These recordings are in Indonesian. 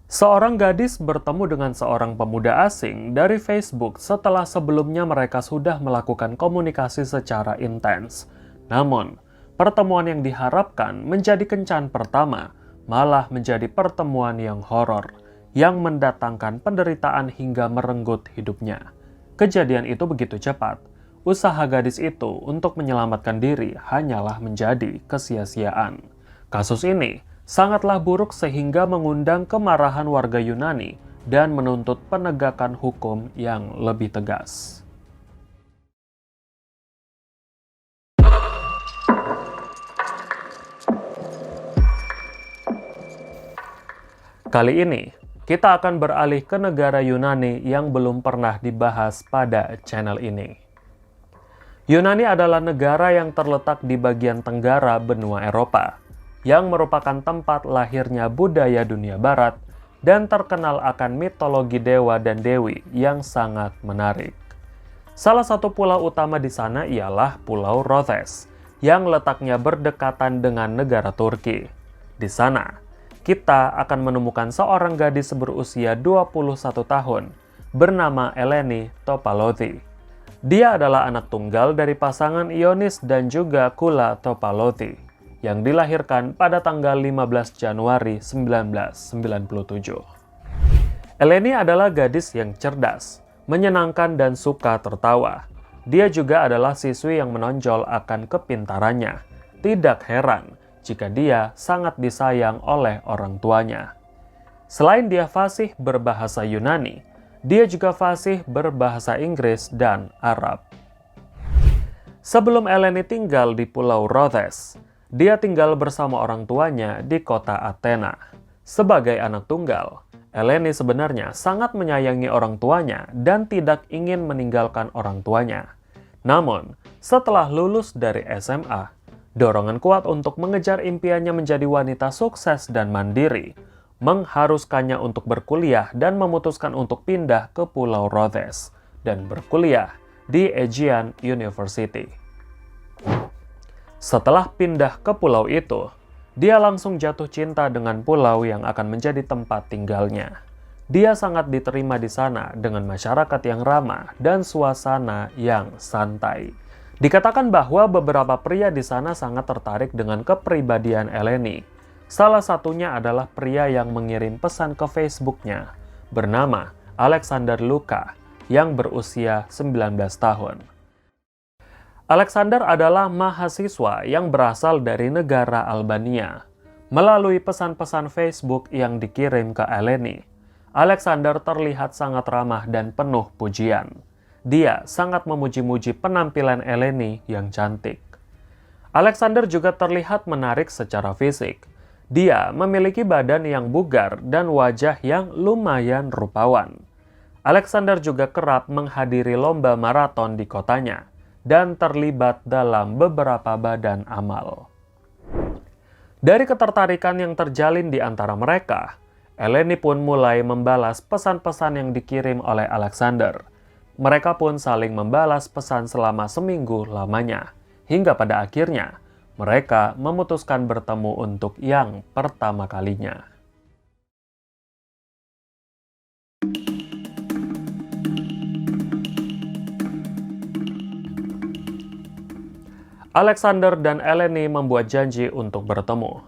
Seorang gadis bertemu dengan seorang pemuda asing dari Facebook setelah sebelumnya mereka sudah melakukan komunikasi secara intens. Namun, pertemuan yang diharapkan menjadi kencan pertama malah menjadi pertemuan yang horor, yang mendatangkan penderitaan hingga merenggut hidupnya. Kejadian itu begitu cepat. Usaha gadis itu untuk menyelamatkan diri hanyalah menjadi kesia-siaan. Kasus ini sangatlah buruk sehingga mengundang kemarahan warga Yunani dan menuntut penegakan hukum yang lebih tegas. Kali ini, kita akan beralih ke negara Yunani yang belum pernah dibahas pada channel ini. Yunani adalah negara yang terletak di bagian tenggara benua Eropa, yang merupakan tempat lahirnya budaya dunia barat dan terkenal akan mitologi dewa dan dewi yang sangat menarik. Salah satu pulau utama di sana ialah Pulau Rhodes, yang letaknya berdekatan dengan negara Turki. Di sana, kita akan menemukan seorang gadis berusia 21 tahun bernama Eleni Topalothi. Dia adalah anak tunggal dari pasangan Ionis dan juga Kula Topalothi yang dilahirkan pada tanggal 15 Januari 1997. Eleni adalah gadis yang cerdas, menyenangkan dan suka tertawa. Dia juga adalah siswi yang menonjol akan kepintarannya. Tidak heran jika dia sangat disayang oleh orang tuanya. Selain dia fasih berbahasa Yunani, dia juga fasih berbahasa Inggris dan Arab. Sebelum Eleni tinggal di Pulau Rhodes, dia tinggal bersama orang tuanya di kota Athena. Sebagai anak tunggal, Eleni sebenarnya sangat menyayangi orang tuanya dan tidak ingin meninggalkan orang tuanya. Namun, setelah lulus dari SMA, dorongan kuat untuk mengejar impiannya menjadi wanita sukses dan mandiri mengharuskannya untuk berkuliah dan memutuskan untuk pindah ke Pulau Rhodes dan berkuliah di Aegean University. Setelah pindah ke pulau itu, dia langsung jatuh cinta dengan pulau yang akan menjadi tempat tinggalnya. Dia sangat diterima di sana dengan masyarakat yang ramah dan suasana yang santai. Dikatakan bahwa beberapa pria di sana sangat tertarik dengan kepribadian Eleni. Salah satunya adalah pria yang mengirim pesan ke Facebooknya bernama Alexander Luka yang berusia 19 tahun. Alexander adalah mahasiswa yang berasal dari negara Albania. Melalui pesan-pesan Facebook yang dikirim ke Eleni, Alexander terlihat sangat ramah dan penuh pujian. Dia sangat memuji-muji penampilan Eleni yang cantik. Alexander juga terlihat menarik secara fisik. Dia memiliki badan yang bugar dan wajah yang lumayan rupawan. Alexander juga kerap menghadiri lomba maraton di kotanya dan terlibat dalam beberapa badan amal. Dari ketertarikan yang terjalin di antara mereka, Eleni pun mulai membalas pesan-pesan yang dikirim oleh Alexander. Mereka pun saling membalas pesan selama seminggu lamanya, hingga pada akhirnya mereka memutuskan bertemu untuk yang pertama kalinya. Alexander dan Eleni membuat janji untuk bertemu.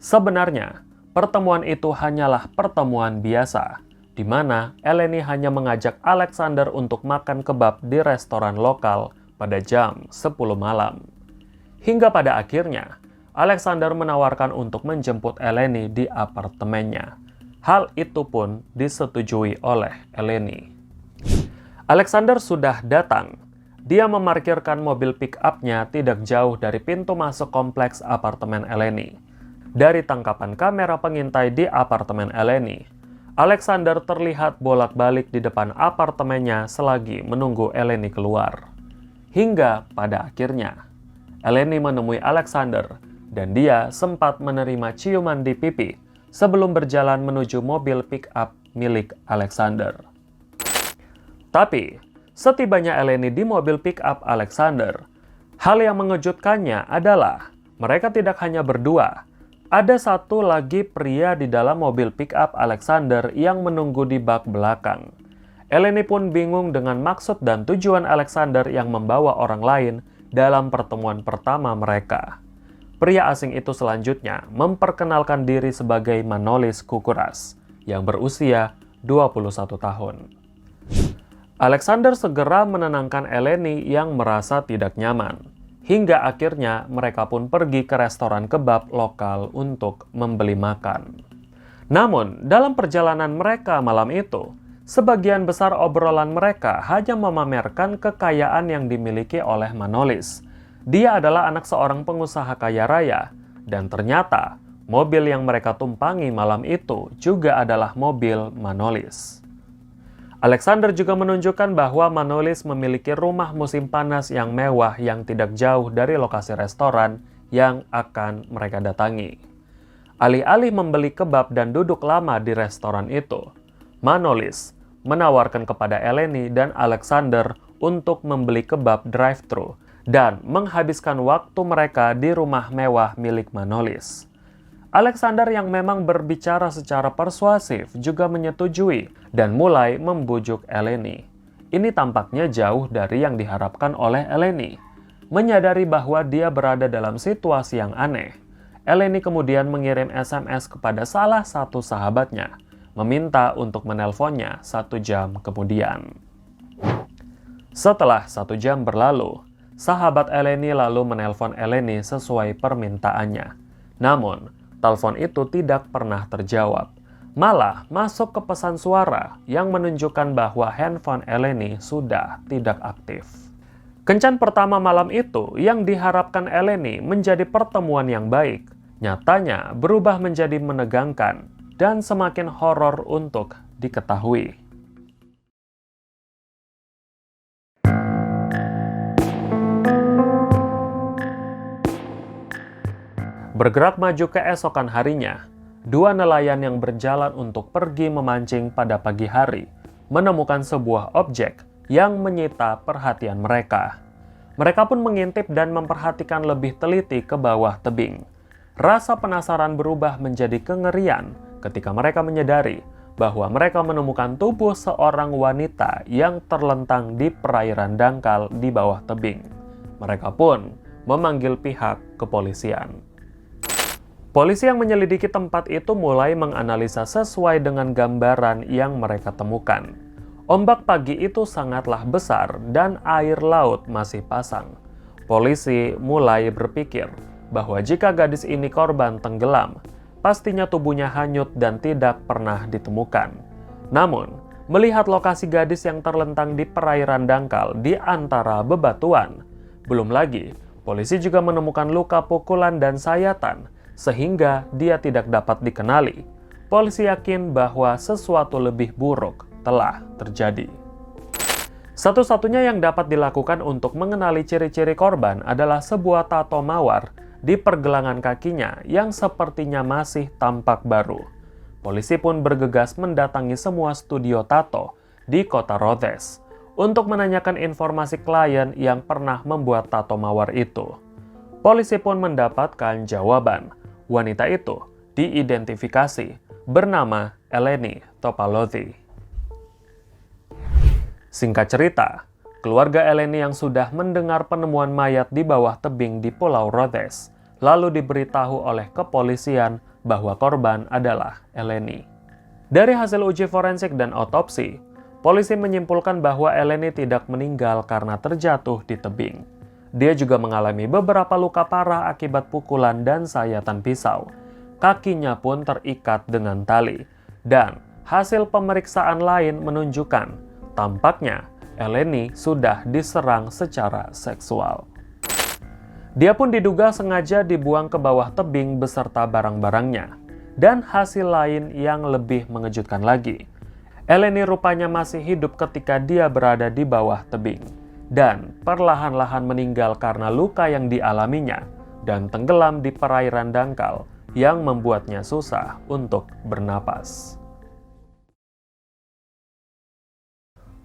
Sebenarnya, pertemuan itu hanyalah pertemuan biasa, di mana Eleni hanya mengajak Alexander untuk makan kebab di restoran lokal pada jam 10 malam. Hingga pada akhirnya, Alexander menawarkan untuk menjemput Eleni di apartemennya. Hal itu pun disetujui oleh Eleni. Alexander sudah datang. Dia memarkirkan mobil pick-up-nya tidak jauh dari pintu masuk kompleks apartemen Eleni. Dari tangkapan kamera pengintai di apartemen Eleni, Alexander terlihat bolak-balik di depan apartemennya selagi menunggu Eleni keluar. Hingga pada akhirnya, Eleni menemui Alexander dan dia sempat menerima ciuman di pipi sebelum berjalan menuju mobil pick-up milik Alexander. Tapi, setibanya Eleni di mobil pick-up Alexander, hal yang mengejutkannya adalah mereka tidak hanya berdua. Ada satu lagi pria di dalam mobil pick-up Alexander yang menunggu di bak belakang. Eleni pun bingung dengan maksud dan tujuan Alexander yang membawa orang lain dalam pertemuan pertama mereka. Pria asing itu selanjutnya memperkenalkan diri sebagai Manolis Kukuras yang berusia 21 tahun. Alexander segera menenangkan Eleni yang merasa tidak nyaman. Hingga akhirnya mereka pun pergi ke restoran kebab lokal untuk membeli makan. Namun, dalam perjalanan mereka malam itu, sebagian besar obrolan mereka hanya memamerkan kekayaan yang dimiliki oleh Manolis. Dia adalah anak seorang pengusaha kaya raya, dan ternyata mobil yang mereka tumpangi malam itu juga adalah mobil Manolis. Alexander juga menunjukkan bahwa Manolis memiliki rumah musim panas yang mewah yang tidak jauh dari lokasi restoran yang akan mereka datangi. Alih-alih membeli kebab dan duduk lama di restoran itu, Manolis menawarkan kepada Eleni dan Alexander untuk membeli kebab drive-thru dan menghabiskan waktu mereka di rumah mewah milik Manolis. Alexander yang memang berbicara secara persuasif juga menyetujui dan mulai membujuk Eleni. Ini tampaknya jauh dari yang diharapkan oleh Eleni. Menyadari bahwa dia berada dalam situasi yang aneh, Eleni kemudian mengirim SMS kepada salah satu sahabatnya, meminta untuk menelponnya 1 jam kemudian. Setelah 1 jam berlalu, sahabat Eleni lalu menelpon Eleni sesuai permintaannya. Namun, telepon itu tidak pernah terjawab. Malah masuk ke pesan suara yang menunjukkan bahwa handphone Eleni sudah tidak aktif. Kencan pertama malam itu yang diharapkan Eleni menjadi pertemuan yang baik, nyatanya berubah menjadi menegangkan dan semakin horor untuk diketahui. Bergerak maju keesokan harinya, 2 nelayan yang berjalan untuk pergi memancing pada pagi hari menemukan sebuah objek yang menyita perhatian mereka. Mereka pun mengintip dan memperhatikan lebih teliti ke bawah tebing. Rasa penasaran berubah menjadi kengerian ketika mereka menyadari bahwa mereka menemukan tubuh seorang wanita yang terlentang di perairan dangkal di bawah tebing. Mereka pun memanggil pihak kepolisian. Polisi yang menyelidiki tempat itu mulai menganalisa sesuai dengan gambaran yang mereka temukan. Ombak pagi itu sangatlah besar dan air laut masih pasang. Polisi mulai berpikir bahwa jika gadis ini korban tenggelam, pastinya tubuhnya hanyut dan tidak pernah ditemukan. Namun, melihat lokasi gadis yang terlentang di perairan dangkal di antara bebatuan, belum lagi polisi juga menemukan luka pukulan dan sayatan, sehingga dia tidak dapat dikenali. Polisi yakin bahwa sesuatu lebih buruk telah terjadi. Satu-satunya yang dapat dilakukan untuk mengenali ciri-ciri korban adalah sebuah tato mawar di pergelangan kakinya yang sepertinya masih tampak baru. Polisi pun bergegas mendatangi semua studio tato di kota Rhodes untuk menanyakan informasi klien yang pernah membuat tato mawar itu. Polisi pun mendapatkan jawaban. Wanita itu diidentifikasi bernama Eleni Topalothi. Singkat cerita, keluarga Eleni yang sudah mendengar penemuan mayat di bawah tebing di Pulau Rhodes, lalu diberitahu oleh kepolisian bahwa korban adalah Eleni. Dari hasil uji forensik dan otopsi, polisi menyimpulkan bahwa Eleni tidak meninggal karena terjatuh di tebing. Dia juga mengalami beberapa luka parah akibat pukulan dan sayatan pisau. Kakinya pun terikat dengan tali. Dan hasil pemeriksaan lain menunjukkan tampaknya Eleni sudah diserang secara seksual. Dia pun diduga sengaja dibuang ke bawah tebing beserta barang-barangnya. Dan hasil lain yang lebih mengejutkan lagi, Eleni rupanya masih hidup ketika dia berada di bawah tebing dan perlahan-lahan meninggal karena luka yang dialaminya dan tenggelam di perairan dangkal yang membuatnya susah untuk bernapas.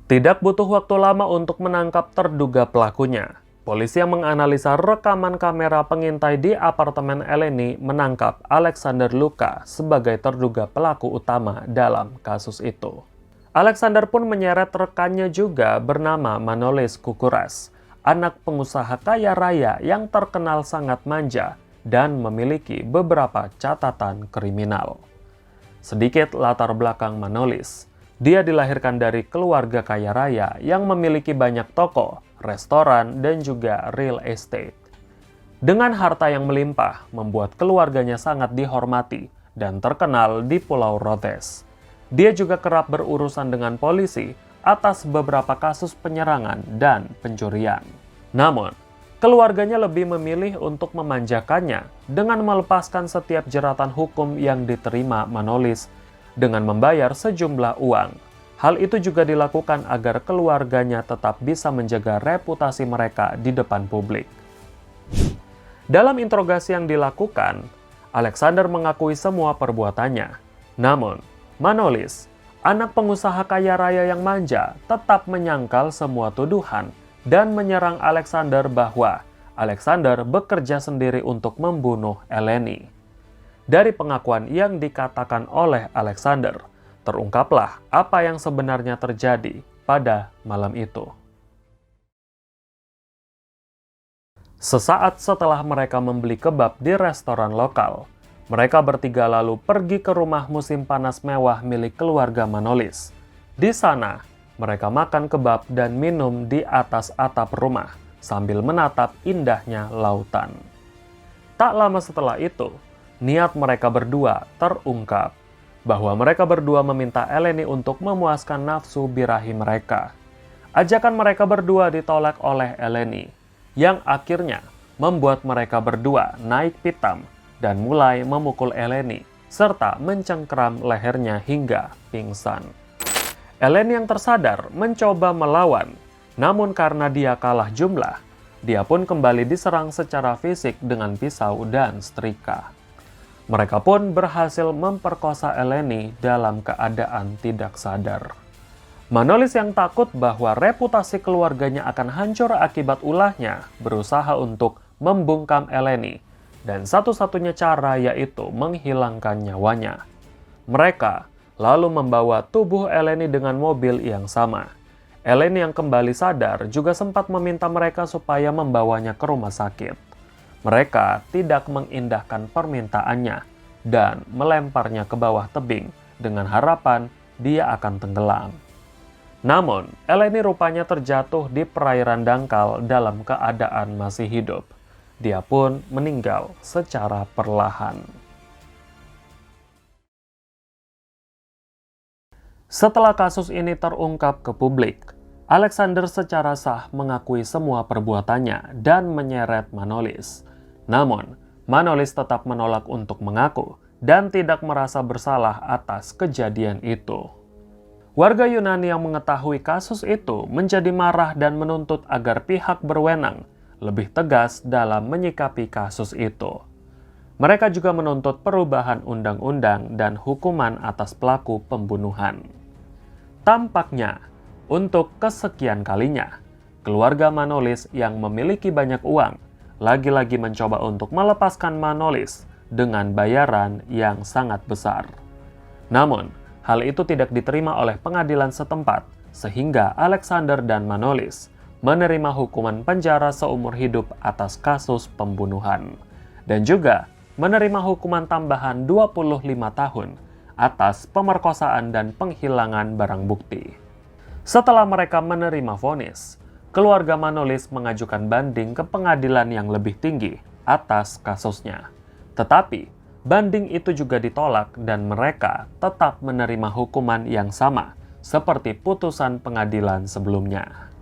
Tidak butuh waktu lama untuk menangkap terduga pelakunya. polisi yang menganalisa rekaman kamera pengintai di apartemen Eleni menangkap Alexander Luka sebagai terduga pelaku utama dalam kasus itu. Alexander pun menyeret rekannya juga bernama Manolis Kukuras, anak pengusaha kaya raya yang terkenal sangat manja dan memiliki beberapa catatan kriminal. Sedikit latar belakang Manolis. Dia dilahirkan dari keluarga kaya raya yang memiliki banyak toko, restoran, dan juga real estate. Dengan harta yang melimpah, membuat keluarganya sangat dihormati dan terkenal di Pulau Rhodes. Dia juga kerap berurusan dengan polisi atas beberapa kasus penyerangan dan pencurian. Namun, keluarganya lebih memilih untuk memanjakannya dengan melepaskan setiap jeratan hukum yang diterima Manolis dengan membayar sejumlah uang. Hal itu juga dilakukan agar keluarganya tetap bisa menjaga reputasi mereka di depan publik. Dalam interogasi yang dilakukan, Alexander mengakui semua perbuatannya. Namun, Manolis, anak pengusaha kaya raya yang manja, tetap menyangkal semua tuduhan dan menyerang Alexander bahwa Alexander bekerja sendiri untuk membunuh Eleni. Dari pengakuan yang dikatakan oleh Alexander, terungkaplah apa yang sebenarnya terjadi pada malam itu. Sesaat setelah mereka membeli kebab di restoran lokal, mereka bertiga lalu pergi ke rumah musim panas mewah milik keluarga Manolis. Di sana, mereka makan kebab dan minum di atas atap rumah sambil menatap indahnya lautan. Tak lama setelah itu, niat mereka berdua terungkap bahwa mereka berdua meminta Eleni untuk memuaskan nafsu birahi mereka. Ajakan mereka berdua ditolak oleh Eleni, yang akhirnya membuat mereka berdua naik pitam dan mulai memukul Eleni serta mencengkeram lehernya hingga pingsan. Eleni yang tersadar mencoba melawan, namun karena dia kalah jumlah, dia pun kembali diserang secara fisik dengan pisau dan setrika. Mereka pun berhasil memperkosa Eleni dalam keadaan tidak sadar. Manolis yang takut bahwa reputasi keluarganya akan hancur akibat ulahnya berusaha untuk membungkam Eleni, dan satu-satunya cara yaitu menghilangkan nyawanya. Mereka lalu membawa tubuh Eleni dengan mobil yang sama. Eleni yang kembali sadar juga sempat meminta mereka supaya membawanya ke rumah sakit. Mereka tidak mengindahkan permintaannya dan melemparnya ke bawah tebing dengan harapan dia akan tenggelam. Namun, Eleni rupanya terjatuh di perairan dangkal dalam keadaan masih hidup. Dia pun meninggal secara perlahan. Setelah kasus ini terungkap ke publik, Alexander secara sah mengakui semua perbuatannya dan menyeret Manolis. Namun, Manolis tetap menolak untuk mengaku dan tidak merasa bersalah atas kejadian itu. Warga Yunani yang mengetahui kasus itu menjadi marah dan menuntut agar pihak berwenang lebih tegas dalam menyikapi kasus itu. Mereka juga menuntut perubahan undang-undang dan hukuman atas pelaku pembunuhan. Tampaknya, untuk kesekian kalinya, keluarga Manolis yang memiliki banyak uang lagi-lagi mencoba untuk melepaskan Manolis dengan bayaran yang sangat besar. Namun, hal itu tidak diterima oleh pengadilan setempat, sehingga Alexander dan Manolis menerima hukuman penjara seumur hidup atas kasus pembunuhan, dan juga menerima hukuman tambahan 25 tahun atas pemerkosaan dan penghilangan barang bukti. Setelah mereka menerima vonis, keluarga Manolis mengajukan banding ke pengadilan yang lebih tinggi atas kasusnya. Tetapi, banding itu juga ditolak dan mereka tetap menerima hukuman yang sama seperti putusan pengadilan sebelumnya.